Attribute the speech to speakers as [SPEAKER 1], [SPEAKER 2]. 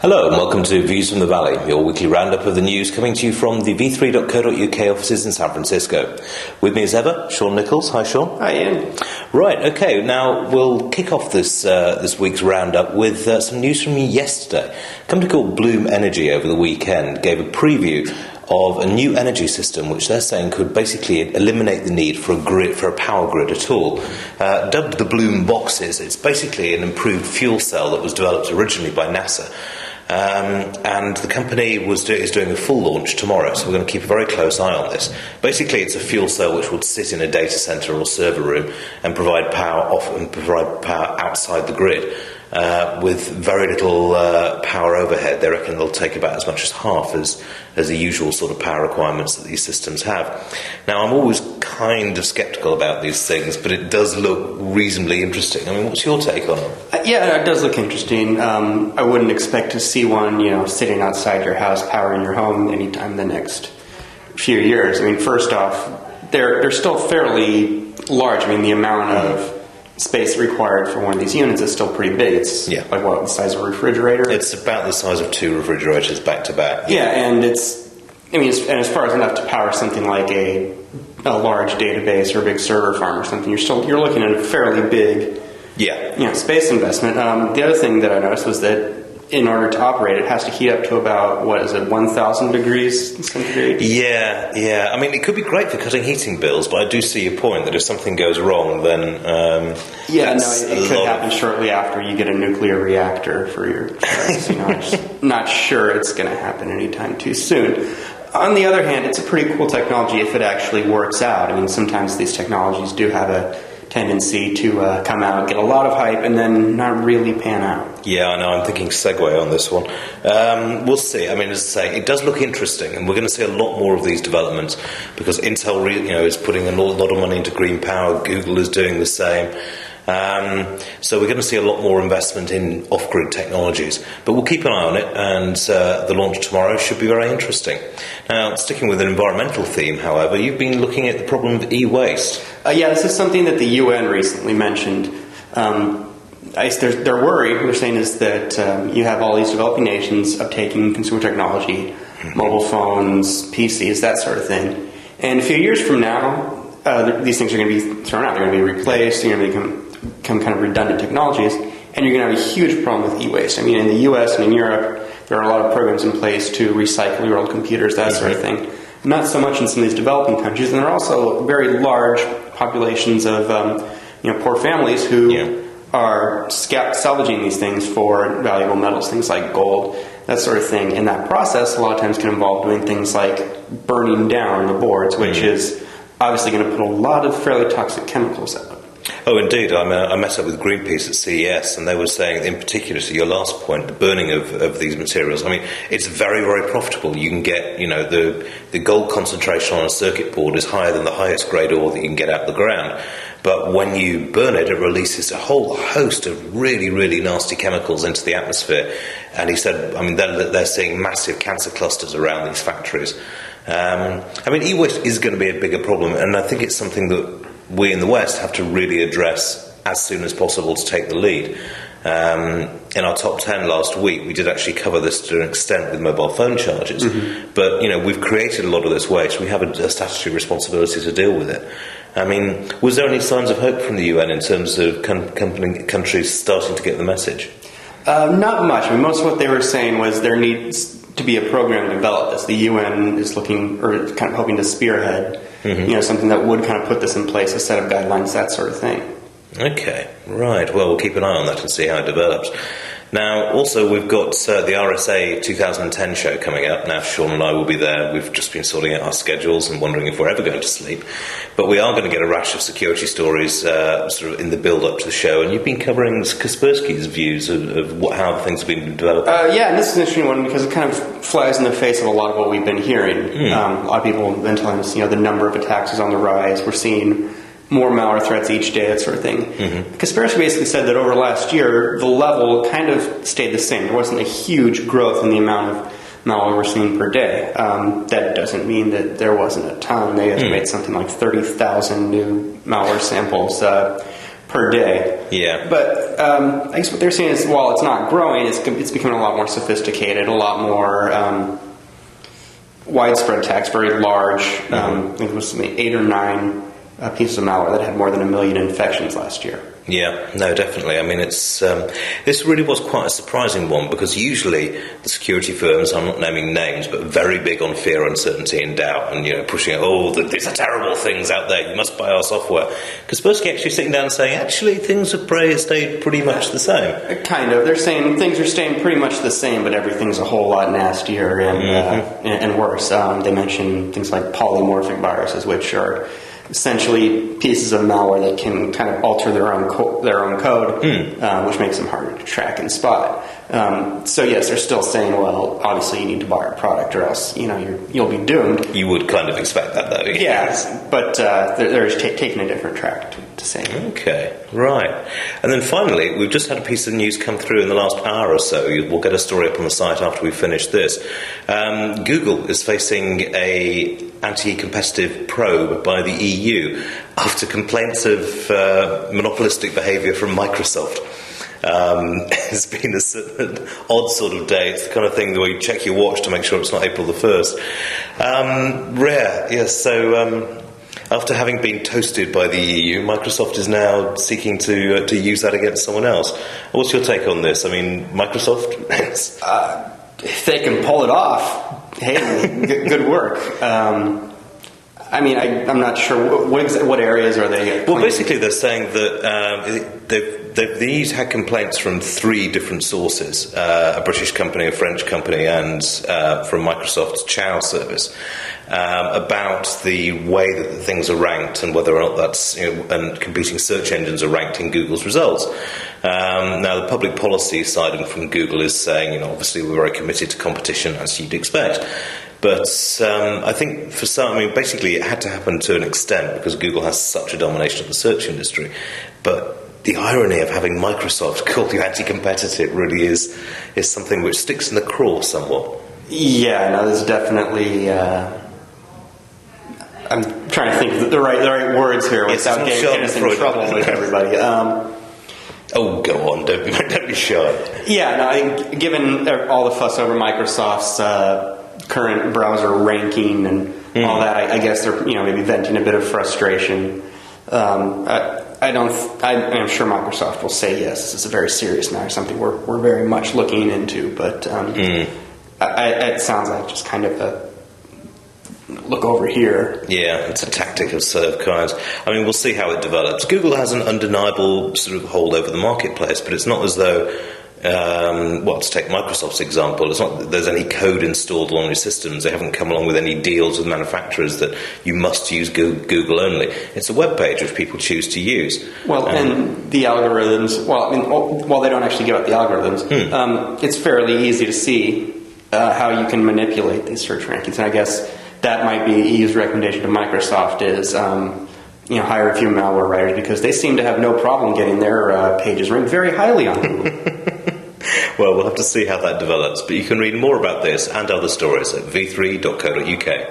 [SPEAKER 1] Hello and welcome to Views from the Valley, your weekly roundup of the news coming to you from the v3.co.uk offices in San Francisco. With me as ever, Shaun Nichols. Hi Shaun.
[SPEAKER 2] Hi Ian.
[SPEAKER 1] Right, okay, now we'll kick off this week's roundup with some news from yesterday. A company called Bloom Energy over the weekend gave a preview of a new energy system which they're saying could basically eliminate the need for a power grid at all. Dubbed the Bloom Boxes, it's basically an improved fuel cell that was developed originally by NASA. And the company is doing a full launch tomorrow, so we're going to keep a very close eye on this. Basically, it's a fuel cell which would sit in a data center or server room and provide power outside the grid. With very little power overhead. They reckon they'll take about as much as half as the usual sort of power requirements that these systems have. Now, I'm always kind of sceptical about these things, but it does look reasonably interesting. I mean, what's your take on it?
[SPEAKER 2] Yeah, it does look interesting. I wouldn't expect to see one, sitting outside your house, powering your home anytime in the next few years. I mean, first off, they're still fairly large. I mean, the amount of space required for one of these units is still pretty big. It's like the size of a refrigerator?
[SPEAKER 1] It's about the size of two refrigerators back to back.
[SPEAKER 2] Yeah, and as far as enough to power something like a large database or a big server farm or something, you're looking at a fairly big space investment. The other thing that I noticed was that in order to operate, it has to heat up to about, 1,000 degrees centigrade?
[SPEAKER 1] Yeah. I mean, it could be great for cutting heating bills, but I do see your point that if something goes wrong, then...
[SPEAKER 2] it could happen shortly after you get a nuclear reactor for your choice. I'm just not sure it's going to happen anytime too soon. On the other hand, it's a pretty cool technology if it actually works out. I mean, sometimes these technologies do have a tendency to come out, get a lot of hype, and then not really pan out.
[SPEAKER 1] Yeah, I know. I'm thinking segue on this one. We'll see. I mean, as I say, it does look interesting, and we're going to see a lot more of these developments because Intel, is putting a lot of money into green power. Google is doing the same. So we're going to see a lot more investment in off-grid technologies. But we'll keep an eye on it, and the launch tomorrow should be very interesting. Now, sticking with an environmental theme, however, you've been looking at the problem of e-waste.
[SPEAKER 2] This is something that the UN recently mentioned. They're worried, what they're saying is that you have all these developing nations uptaking consumer technology, mobile phones, PCs, that sort of thing. And a few years from now, these things are going to be thrown out. They're going to be replaced. They're going to become kind of redundant technologies. And you're going to have a huge problem with e-waste. I mean, in the US and in Europe, there are a lot of programs in place to recycle your old computers, that sort of thing. Not so much in some of these developing countries. And there are also very large populations of poor families who are salvaging these things for valuable metals, things like gold, that sort of thing. And that process a lot of times can involve doing things like burning down the boards, which is obviously going to put a lot of fairly toxic chemicals out.
[SPEAKER 1] Oh, indeed. I met up with Greenpeace at CES, and they were saying, in particular, to your last point, the burning of these materials. I mean, it's very, very profitable. You can get, the gold concentration on a circuit board is higher than the highest grade ore that you can get out of the ground. But when you burn it, it releases a whole host of really, really nasty chemicals into the atmosphere. And he said, they're seeing massive cancer clusters around these factories. E-waste is going to be a bigger problem, and I think it's something that we in the West have to really address as soon as possible to take the lead. In our top 10 last week, we did actually cover this to an extent with mobile phone chargers. But, we've created a lot of this waste. We have a statutory responsibility to deal with it. I mean, was there any signs of hope from the UN in terms of countries starting to get the message?
[SPEAKER 2] Not much. Most of what they were saying was there needs to be a program developed as the UN is looking or kind of hoping to spearhead, something that would kind of put this in place, a set of guidelines, that sort of thing.
[SPEAKER 1] Okay, right. Well, we'll keep an eye on that and see how it develops. Now, also, we've got the RSA 2010 show coming up. Now, Shaun and I will be there. We've just been sorting out our schedules and wondering if we're ever going to sleep. But we are going to get a rash of security stories sort of in the build-up to the show. And you've been covering Kaspersky's views of how things have been developed.
[SPEAKER 2] And this is an interesting one because it kind of flies in the face of a lot of what we've been hearing. A lot of people have been telling us, the number of attacks is on the rise. We're seeing more malware threats each day, that sort of thing. Kaspersky basically said that over last year, the level kind of stayed the same. There wasn't a huge growth in the amount of malware we're seeing per day. That doesn't mean that there wasn't a ton. They estimate something like 30,000 new malware samples per per day.
[SPEAKER 1] Yeah.
[SPEAKER 2] But I guess what they're saying is, while it's not growing, it's becoming a lot more sophisticated, a lot more widespread attacks, very large. I think it was something 8 or 9 pieces of malware that had more than 1 million infections last year.
[SPEAKER 1] Yeah, no, definitely. I mean, it's this really was quite a surprising one, because usually the security firms, I'm not naming names, but very big on fear, uncertainty and doubt, and, you know, pushing, these are terrible things out there, you must buy our software. Kaspersky actually sitting down and saying, actually, things have stayed pretty much the same.
[SPEAKER 2] Kind of. They're saying things are staying pretty much the same, but everything's a whole lot nastier and worse. They mention things like polymorphic viruses, which are essentially pieces of malware that can kind of alter their own code, which makes them harder to track and spot. So yes, they're still saying, well, obviously you need to buy our product, or else you'll be doomed.
[SPEAKER 1] You would kind of expect that, though.
[SPEAKER 2] Yes, but they're taking a different track to say.
[SPEAKER 1] Okay, right. And then finally, we've just had a piece of news come through in the last hour or so. We'll get a story up on the site after we finish this. Google is facing a anti-competitive probe by the EU after complaints of monopolistic behaviour from Microsoft. It's been an odd sort of day. It's the kind of thing where you check your watch to make sure it's not April the 1st. Rare, yes. So after having been toasted by the EU, Microsoft is now seeking to use that against someone else. What's your take on this? I mean, Microsoft?
[SPEAKER 2] If they can pull it off, hey, good work. I mean, I'm not sure what areas are they.
[SPEAKER 1] Well, basically, they're saying that the EU's had complaints from 3 different sources: a British company, a French company, and from Microsoft's Chow service, about the way that things are ranked and whether or not that's, and competing search engines are ranked in Google's results. Now, the public policy side from Google is saying, obviously we're very committed to competition, as you'd expect. But I think for some, basically it had to happen to an extent because Google has such a domination of the search industry. But the irony of having Microsoft call you anti-competitive really is something which sticks in the craw somewhat. Yeah,
[SPEAKER 2] no, there's definitely... I'm trying to think of the right words here without getting us in trouble with everybody.
[SPEAKER 1] Go on, don't be shy.
[SPEAKER 2] Yeah, no, I think given all the fuss over Microsoft's current browser ranking and all that, I guess they're maybe venting a bit of frustration. I'm sure Microsoft will say yes, this is a very serious matter, something we're very much looking into. But it sounds like just kind of a look over here.
[SPEAKER 1] Yeah, it's a tactic of kinds. I mean, we'll see how it develops. Google has an undeniable sort of hold over the marketplace, but it's not as though, to take Microsoft's example, it's not that there's any code installed on your systems. They haven't come along with any deals with manufacturers that you must use Google only. It's a web page which people choose to use.
[SPEAKER 2] Well, and the algorithms, while they don't actually give out the algorithms, it's fairly easy to see how you can manipulate these search rankings. And I guess that might be EU's recommendation to Microsoft is, hire a few malware writers, because they seem to have no problem getting their pages ranked very highly on Google.
[SPEAKER 1] Well, we'll have to see how that develops, but you can read more about this and other stories at v3.co.uk.